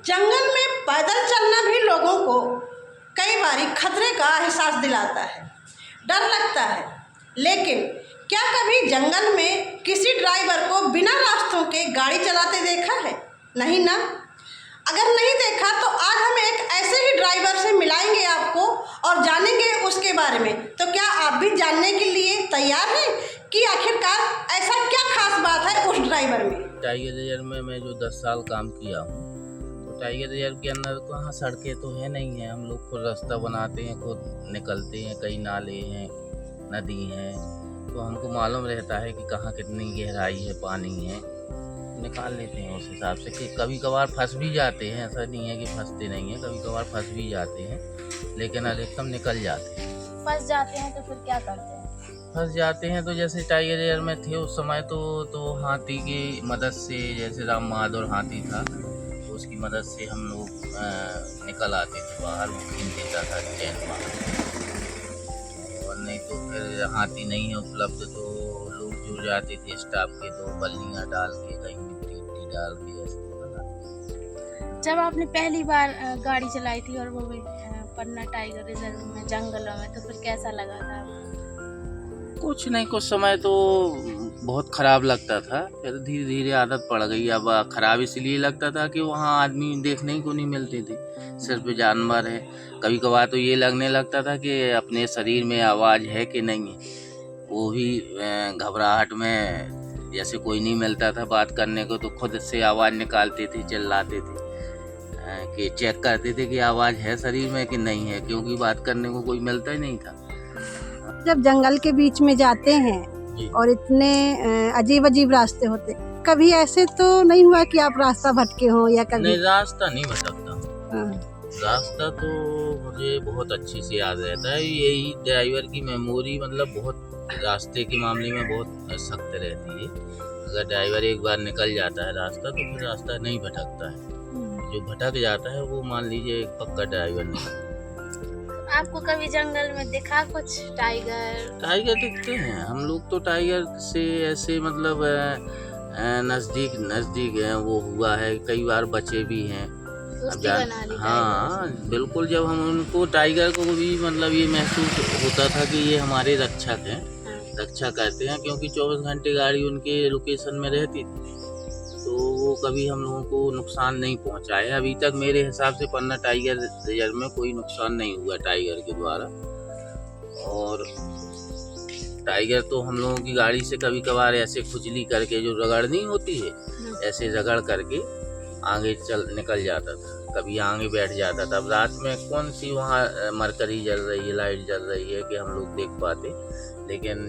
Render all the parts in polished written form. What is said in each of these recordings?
जंगल में पैदल चलना भी लोगों को कई बारी खतरे का एहसास दिलाता है, डर लगता है। लेकिन क्या कभी जंगल में किसी ड्राइवर को बिना रास्तों के गाड़ी चलाते देखा है? नहीं ना। अगर नहीं देखा तो आज हम एक ऐसे ही ड्राइवर से मिलाएंगे आपको और जानेंगे उसके बारे में। तो क्या आप भी जानने के लिए तैयार हैं कि आखिरकार ऐसा क्या खास बात है उस ड्राइवर में? टाइगर रिजर्व में मैं जो 10 साल काम किया हूँ, तो टाइगर रिजर्व के अंदर कहाँ सड़कें तो है नहीं है। हम लोग खुद रास्ता बनाते हैं, खुद निकलते हैं। कई नाले हैं, नदी हैं, तो हमको मालूम रहता है कि कहाँ कितनी गहराई है, पानी है, निकाल लेते हैं उस हिसाब से। कि कभी कभार फंस भी जाते हैं, ऐसा नहीं है कि फंसते नहीं हैं, कभी कभार फंस भी जाते हैं, लेकिन अधिकतम निकल जाते हैं। फंस जाते हैं तो फिर क्या करते हैं? फंस जाते हैं तो जैसे टाइगर रिजर्व में थे उस समय तो हाथी की मदद से, जैसे राम बहादुर हाथी था, तो उसकी मदद से हम लोग निकल आते थे बाहर। वो खींच देता था चैन बाहर, और नहीं तो फिर हाथी नहीं है उपलब्ध तो लोग जुड़ जाते थे स्टाफ के, तो बल्लियाँ डाल के, कहीं मिट्टी डाल के ऐसे बनाते। जब आपने पहली बार गाड़ी चलाई थी और वो भी पन्ना टाइगर रिजर्व में जंगलों में, तो फिर कैसा लगा था? कुछ नहीं, कुछ समय तो बहुत ख़राब लगता था, फिर धीरे धीरे आदत पड़ गई। अब ख़राब इसलिए लगता था कि वहाँ आदमी देखने ही को नहीं मिलते थे, सिर्फ जानवर है। कभी कभार तो ये लगने लगता था कि अपने शरीर में आवाज़ है कि नहीं है। वो भी घबराहट में, जैसे कोई नहीं मिलता था बात करने को, तो खुद से आवाज़ निकालते थे, चिल्लाते थे कि चेक करते थे कि आवाज़ है शरीर में कि नहीं है, क्योंकि बात करने को कोई मिलता ही नहीं था। जब जंगल के बीच में जाते हैं और इतने अजीब अजीब रास्ते होते, कभी ऐसे तो नहीं हुआ कि आप रास्ता भटके हो या कभी? नहीं, रास्ता नहीं भटकता। हाँ। रास्ता तो मुझे बहुत अच्छे से याद रहता है। यही ड्राइवर की मेमोरी, मतलब बहुत रास्ते के मामले में बहुत सख्त रहती है। अगर ड्राइवर एक बार निकल जाता है रास्ता, तो फिर रास्ता नहीं भटकता है। जो भटक जाता है वो मान लीजिए एक पक्का ड्राइवर नहीं। आपको कभी जंगल में दिखा कुछ टाइगर? टाइगर दिखते हैं, हम लोग तो टाइगर से ऐसे मतलब नज़दीक है वो हुआ है, कई बार बचे भी हैं। हाँ बिल्कुल, जब हम उनको टाइगर को भी मतलब ये महसूस होता था कि ये हमारे रक्षक हैं, रक्षा करते हैं, क्योंकि 24 घंटे गाड़ी उनके लोकेशन में रहती थी, तो वो कभी हम लोगों को नुकसान नहीं पहुंचाए। अभी तक मेरे हिसाब से पन्ना टाइगर रिजर्व में कोई नुकसान नहीं हुआ टाइगर के द्वारा। और टाइगर तो हम लोगों की गाड़ी से कभी कभार ऐसे खुजली करके, जो रगड़नी होती है, ऐसे रगड़ करके आगे निकल जाता था, कभी आगे बैठ जाता था। अब रात में कौन सी वहाँ मरकरी जल रही है, लाइट जल रही है कि हम लोग देख पाते, लेकिन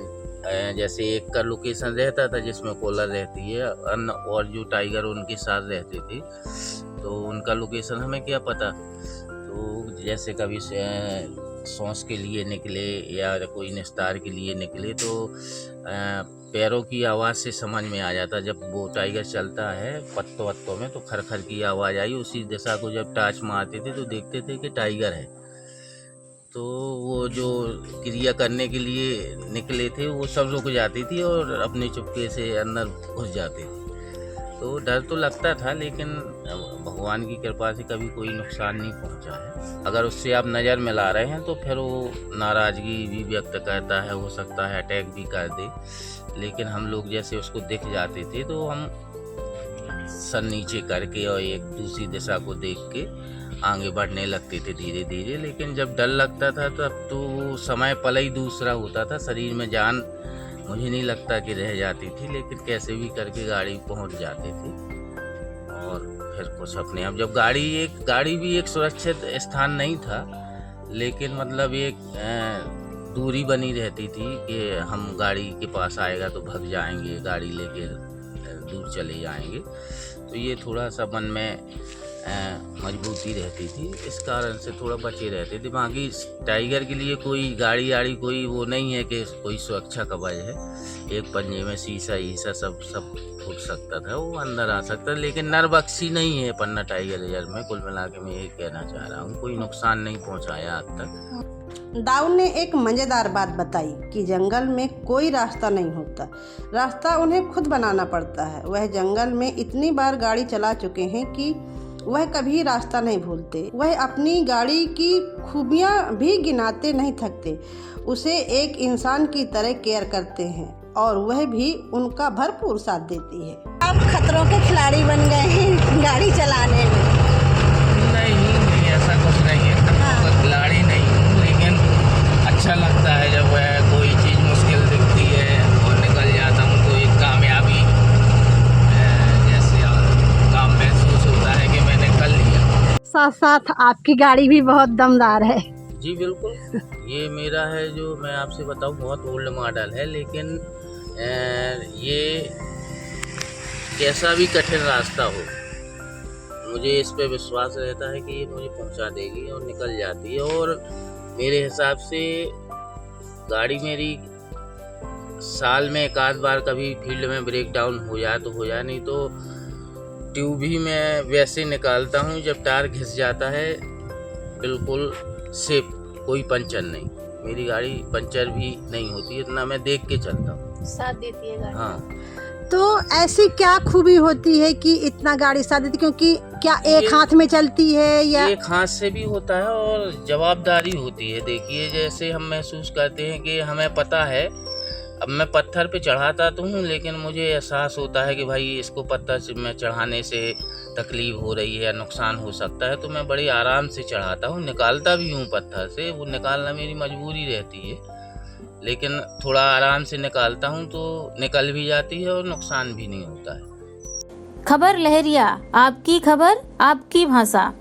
जैसे एक का लोकेशन रहता था जिसमें कॉलर रहती है, और जो टाइगर उनके साथ रहते थे, तो उनका लोकेशन हमें क्या पता। तो जैसे कभी सॉस के लिए निकले या कोई निस्तार के लिए निकले, तो पैरों की आवाज़ से समझ में आ जाता। जब वो टाइगर चलता है पत्तों में, तो खर की आवाज़ आई, उसी दिशा को जब टाच मारते थे तो देखते थे कि टाइगर है। तो वो जो क्रिया करने के लिए निकले थे वो सब रुक जाती थी और अपने चुपके से अंदर घुस जाते थे। तो डर तो लगता था, लेकिन भगवान की कृपा से कभी कोई नुकसान नहीं पहुंचा है। अगर उससे आप नज़र मिला रहे हैं तो फिर वो नाराज़गी भी व्यक्त करता है, हो सकता है अटैक भी कर दे, लेकिन हम लोग जैसे उसको दिख जाते थे तो हम सर नीचे करके और एक दूसरी दिशा को देख के आगे बढ़ने लगते थे धीरे धीरे। लेकिन जब डर लगता था तब तो समय पल ही दूसरा होता था, शरीर में जान मुझे नहीं लगता कि रह जाती थी, लेकिन कैसे भी करके गाड़ी पहुंच जाते थे। और फिर कुछ अपने आप, जब गाड़ी भी एक सुरक्षित स्थान नहीं था, लेकिन मतलब एक दूरी बनी रहती थी कि हम गाड़ी के पास आएगा तो भाग जाएंगे, गाड़ी लेके दूर चले जाएंगे। तो ये थोड़ा सा मन में मजबूती रहती थी, इस कारण से थोड़ा बचे रहते थे। बाकी टाइगर के लिए कोई गाड़ी कोई वो नहीं है कि कोई सुरक्षा कवच है। एक पंजे में शीशा सब फूट सकता था, वो अंदर आ सकता, लेकिन नरबख्शी नहीं है पन्ना टाइगर रिजर्व में। कुल मिला के मैं ये कहना चाह रहा हूँ, कोई नुकसान नहीं पहुँचाया आज तक। दाऊद ने एक मज़ेदार बात बताई कि जंगल में कोई रास्ता नहीं होता, रास्ता उन्हें खुद बनाना पड़ता है। वह जंगल में इतनी बार गाड़ी चला चुके हैं कि वह कभी रास्ता नहीं भूलते। वह अपनी गाड़ी की खूबियाँ भी गिनाते नहीं थकते। उसे एक इंसान की तरह केयर करते हैं और वह भी उनका भरपूर साथ देती है। आप खतरों के खिलाड़ी बन गए हैं गाड़ी चलाने में। नहीं, ऐसा कुछ नहीं है। खतरों का खिलाड़ी नहीं हूँ, लेकिन अच्छा लगता है जब कोई चीज़ मुश्किल दिखती है और निकल जाता हूँ तो एक कामयाबी जैसे काम महसूस होता है कि मैंने कर लिया। साथ साथ आपकी गाड़ी भी बहुत दमदार है। जी बिल्कुल, ये मेरा है जो मैं आपसे बताऊँ बहुत ओल्ड मॉडल है, लेकिन ये कैसा भी कठिन रास्ता हो मुझे इस पे विश्वास रहता है कि ये मुझे पहुंचा देगी और निकल जाती है। और मेरे हिसाब से गाड़ी मेरी साल में एक आध बार कभी फील्ड में ब्रेक डाउन हो जाए तो हो जाए, नहीं तो ट्यूब ही मैं वैसे निकालता हूँ जब टायर घिस जाता है। बिल्कुल सेफ, कोई पंचर नहीं। मेरी गाड़ी पंचर भी नहीं होती, इतना मैं देख के चलता हूँ। साथ देती है गाड़ी। हाँ, तो ऐसी क्या खूबी होती है कि इतना गाड़ी साथ देती? क्योंकि क्या एक हाथ में चलती है या एक हाथ से भी होता है और जवाबदारी होती है। देखिए, जैसे हम महसूस करते हैं कि हमें पता है, अब मैं पत्थर पे चढ़ाता तो हूँ, लेकिन मुझे एहसास होता है कि भाई इसको पत्थर से मैं चढ़ाने से तकलीफ हो रही है या नुकसान हो सकता है, तो मैं बड़ी आराम से चढ़ाता हूँ, निकालता भी हूँ पत्थर से। वो निकालना मेरी मजबूरी रहती है, लेकिन थोड़ा आराम से निकालता हूँ तो निकल भी जाती है और नुकसान भी नहीं होता है। खबर लहरिया, आपकी खबर आपकी भाषा।